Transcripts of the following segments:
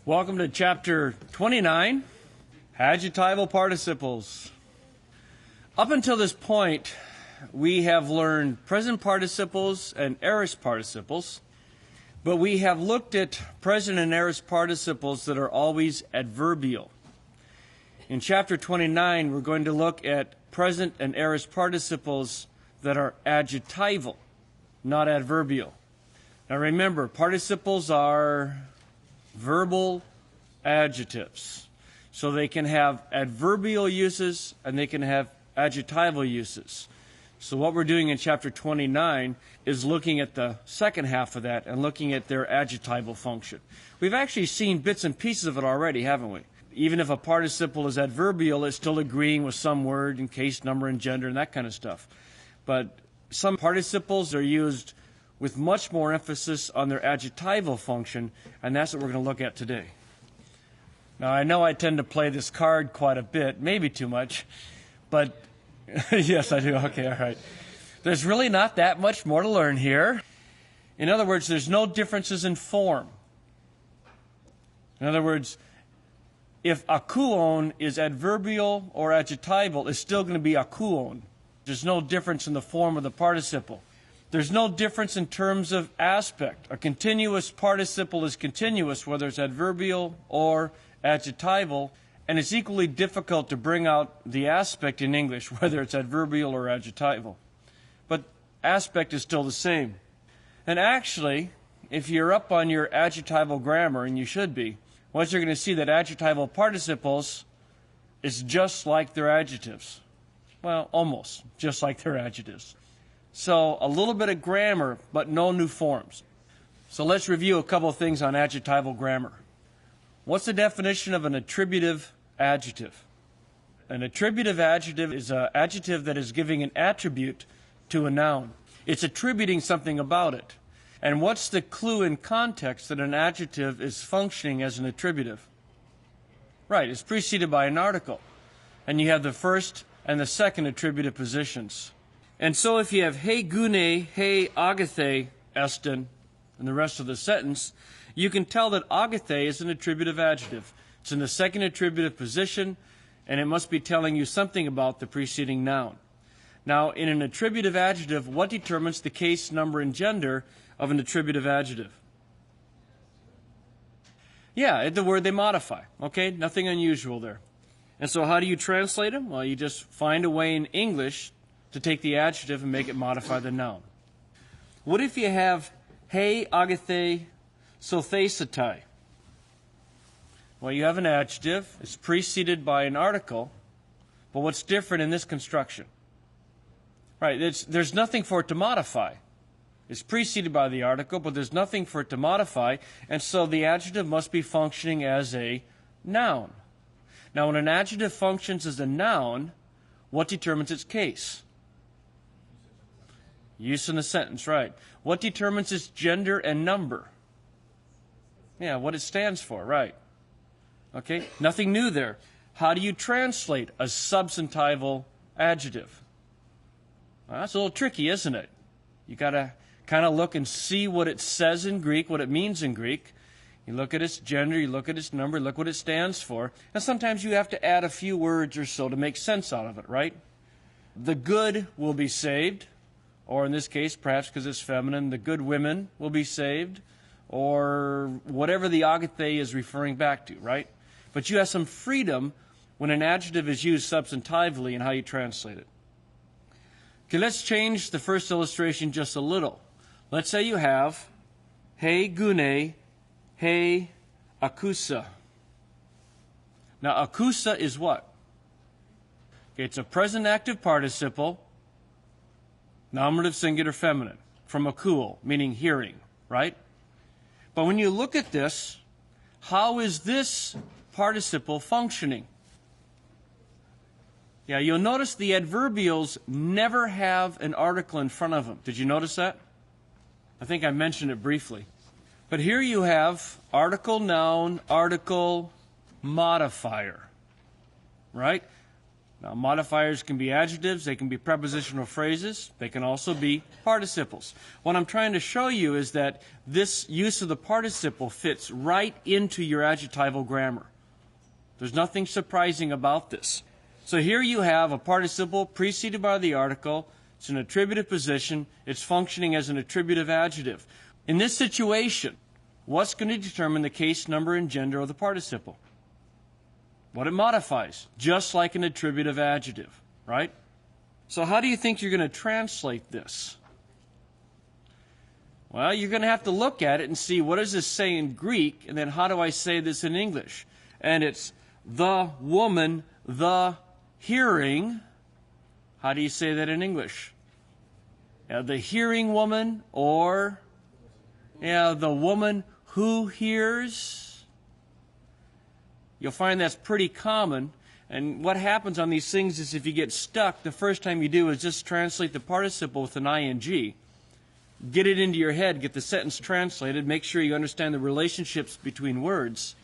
Welcome to chapter 29, Adjectival Participles. Up until this point, we have learned present participles and aorist participles, but we have looked at present and aorist participles that are always adverbial. In chapter 29, we're going to look at present and aorist participles that are adjectival, not adverbial. Now remember, participles are verbal adjectives. So they can have adverbial uses and they can have adjectival uses. So what we're doing in chapter 29 is looking at the second half of that and looking at their adjectival function. We've actually seen bits and pieces of it already, haven't we? Even if a participle is adverbial, it's still agreeing with some word in case, number, and gender and that kind of stuff. But some participles are used with much more emphasis on their adjectival function, and that's what we're going to look at today. Now, I know I tend to play this card quite a bit, maybe too much, but yes, I do. Okay, all right. There's really not that much more to learn here. In other words, there's no differences in form. In other words, if akuon is adverbial or adjectival, it's still going to be akuon. There's no difference in the form of the participle. There's no difference in terms of aspect. A continuous participle is continuous, whether it's adverbial or adjectival, and it's equally difficult to bring out the aspect in English, whether it's adverbial or adjectival. But aspect is still the same. And actually, if you're up on your adjectival grammar, and you should be, once you're going to see that adjectival participles is just like their adjectives. Well, almost just like their adjectives. So a little bit of grammar, but no new forms. So let's review a couple of things on adjectival grammar. What's the definition of an attributive adjective? An attributive adjective is an adjective that is giving an attribute to a noun. It's attributing something about it. And what's the clue in context that an adjective is functioning as an attributive? Right, it's preceded by an article. And you have the first and the second attributive positions. And so if you have hey gune, hey agathe estin, and the rest of the sentence, you can tell that agathe is an attributive adjective. It's in the second attributive position, and it must be telling you something about the preceding noun. Now, in an attributive adjective, what determines the case, number, and gender of an attributive adjective? Yeah, the word they modify. Okay, nothing unusual there. And so how do you translate them? Well, you just find a way in English to take the adjective and make it modify the noun. What if you have hey agathe sothesatai? Well, you have an adjective. It's preceded by an article. But what's different in this construction? Right, there's nothing for it to modify. It's preceded by the article, but there's nothing for it to modify, and so the adjective must be functioning as a noun. Now, when an adjective functions as a noun, what determines its case? Use in the sentence, right. What determines its gender and number? Yeah, what it stands for, right. Okay, nothing new there. How do you translate a substantival adjective? Well, that's a little tricky, isn't it? You got to kind of look and see what it says in Greek, what it means in Greek. You look at its gender, you look at its number, look what it stands for. And sometimes you have to add a few words or so to make sense out of it, right? The good will be saved. Or in this case, perhaps because it's feminine, the good women will be saved. Or whatever the agathe is referring back to, right? But you have some freedom when an adjective is used substantively in how you translate it. Okay, let's change the first illustration just a little. Let's say you have hey gune, hey akusa. Now akusa is what? Okay, it's a present active participle, nominative singular feminine, from akuo, meaning hearing, right? But when you look at this, how is this participle functioning? Yeah, you'll notice the adverbials never have an article in front of them. Did you notice that? I think I mentioned it briefly. But here you have article, noun, article, modifier, right? Now, modifiers can be adjectives, they can be prepositional phrases, they can also be participles. What I'm trying to show you is that this use of the participle fits right into your adjectival grammar. There's nothing surprising about this. So here you have a participle preceded by the article. It's an attributive position. It's functioning as an attributive adjective. In this situation, what's going to determine the case, number, and gender of the participle? What it modifies, just like an attributive adjective, right? So how do you think you're going to translate this? Well, you're going to have to look at it and see what does this say in Greek, and then how do I say this in English? And it's the woman, the hearing. How do you say that in English? The hearing woman, or the woman who hears. You'll find that's pretty common. And what happens on these things is if you get stuck, the first time you do is just translate the participle with an ing. Get it into your head, get the sentence translated, make sure you understand the relationships between words.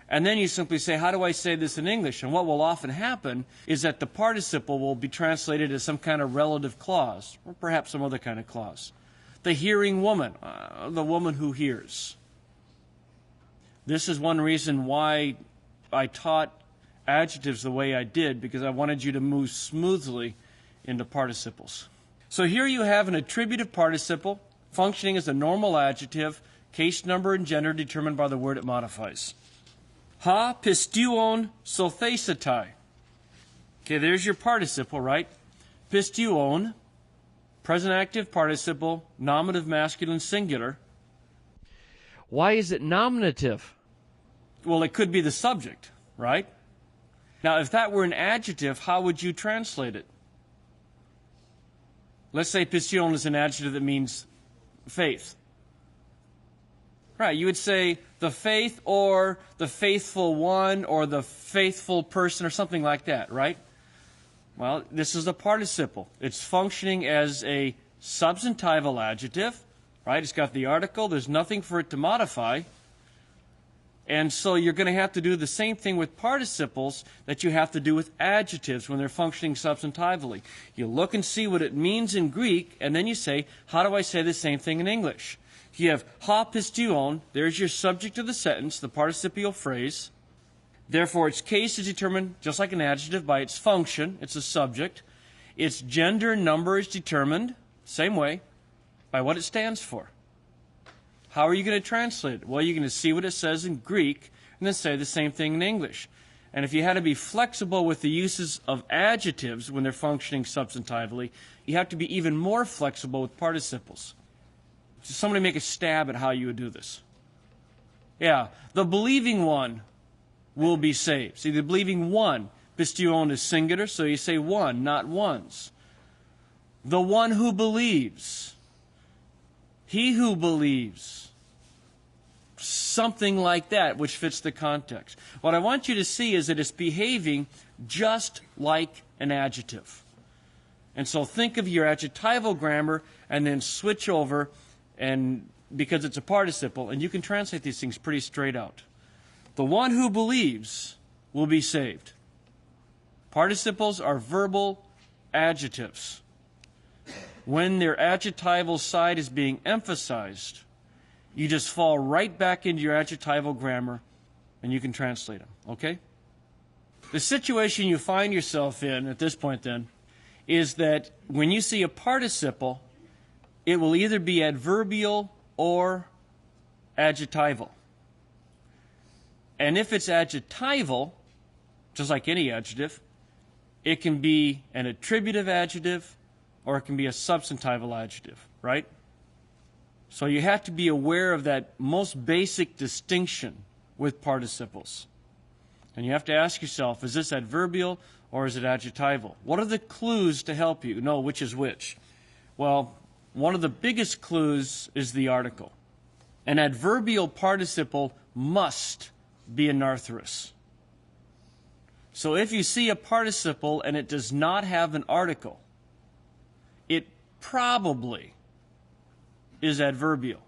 And then you simply say, how do I say this in English? And what will often happen is that the participle will be translated as some kind of relative clause, or perhaps some other kind of clause. The hearing woman, the woman who hears. This is one reason why I taught adjectives the way I did, because I wanted you to move smoothly into participles. So here you have an attributive participle functioning as a normal adjective, case, number, and gender determined by the word it modifies. Ha pistuon sothesetai. Okay, there's your participle, right? Pistuon, present active participle, nominative masculine singular. Why is it nominative? Well, it could be the subject, right? Now, if that were an adjective, how would you translate it? Let's say pistion is an adjective that means faith. Right, you would say the faith or the faithful one or the faithful person or something like that, right? Well, this is a participle. It's functioning as a substantival adjective, right? It's got the article. There's nothing for it to modify. And so you're going to have to do the same thing with participles that you have to do with adjectives when they're functioning substantively. You look and see what it means in Greek, and then you say, how do I say the same thing in English? You have ha pistion, there's your subject of the sentence, the participial phrase. Therefore, its case is determined, just like an adjective, by its function. It's a subject. Its gender number is determined, same way, by what it stands for. How are you going to translate it? Well, you're going to see what it says in Greek and then say the same thing in English. And if you had to be flexible with the uses of adjectives when they're functioning substantively, you have to be even more flexible with participles. So somebody make a stab at how you would do this. Yeah, the believing one will be saved. See, the believing one, pistion is singular, so you say one, not ones. The one who believes. He who believes. Something like that, which fits the context. What I want you to see is that it's behaving just like an adjective. And so think of your adjectival grammar and then switch over, and because it's a participle, and you can translate these things pretty straight out. The one who believes will be saved. Participles are verbal adjectives. When their adjectival side is being emphasized, you just fall right back into your adjectival grammar and you can translate them, okay? The situation you find yourself in at this point then is that when you see a participle, it will either be adverbial or adjectival. And if it's adjectival, just like any adjective, it can be an attributive adjective or it can be a substantival adjective, right? So you have to be aware of that most basic distinction with participles. And you have to ask yourself, is this adverbial or is it adjectival? What are the clues to help you know which is which? Well, one of the biggest clues is the article. An adverbial participle must be anarthrous. So if you see a participle and it does not have an article, it probably is adverbial.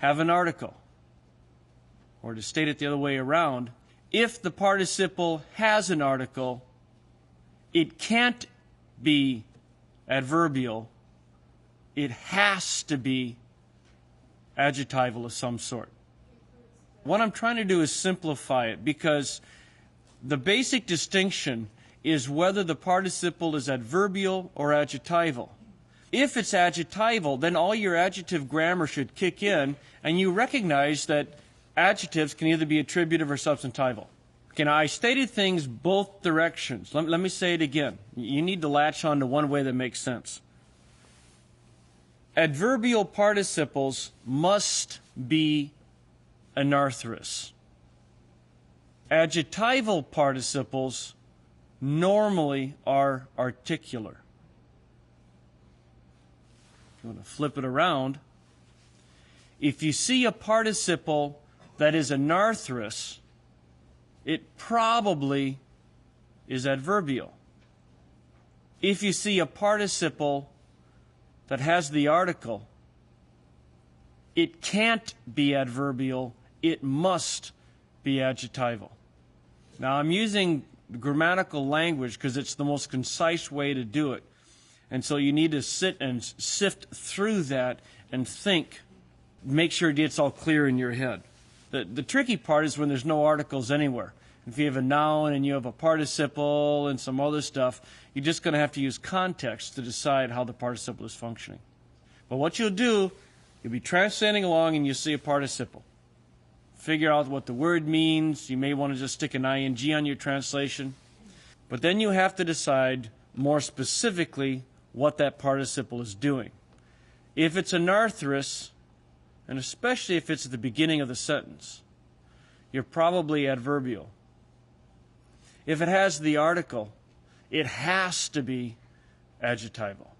have an article. Or to state it the other way around, if the participle has an article, it can't be adverbial. It has to be adjectival of some sort. What I'm trying to do is simplify it, because the basic distinction is whether the participle is adverbial or adjectival. If it's adjectival, then all your adjective grammar should kick in, and you recognize that adjectives can either be attributive or substantival. Okay, now I stated things both directions. Let me say it again. You need to latch on to one way that makes sense. Adverbial participles must be anarthrous. Adjectival participles normally are articular. If you want to flip it around, if you see a participle that is anarthrous, it probably is adverbial. If you see a participle that has the article, it can't be adverbial, it must be adjectival. Now I'm using grammatical language because it's the most concise way to do it. And so you need to sit and sift through that and think, make sure it's all clear in your head. The tricky part is when there's no articles anywhere. If you have a noun and you have a participle and some other stuff, you're just going to have to use context to decide how the participle is functioning. But what you'll do, you'll be translating along and you'll see a participle. Figure out what the word means. You may want to just stick an ing on your translation. But then you have to decide more specifically what that participle is doing. If it's anarthrous, and especially if it's at the beginning of the sentence, you're probably adverbial. If it has the article, it has to be adjectival.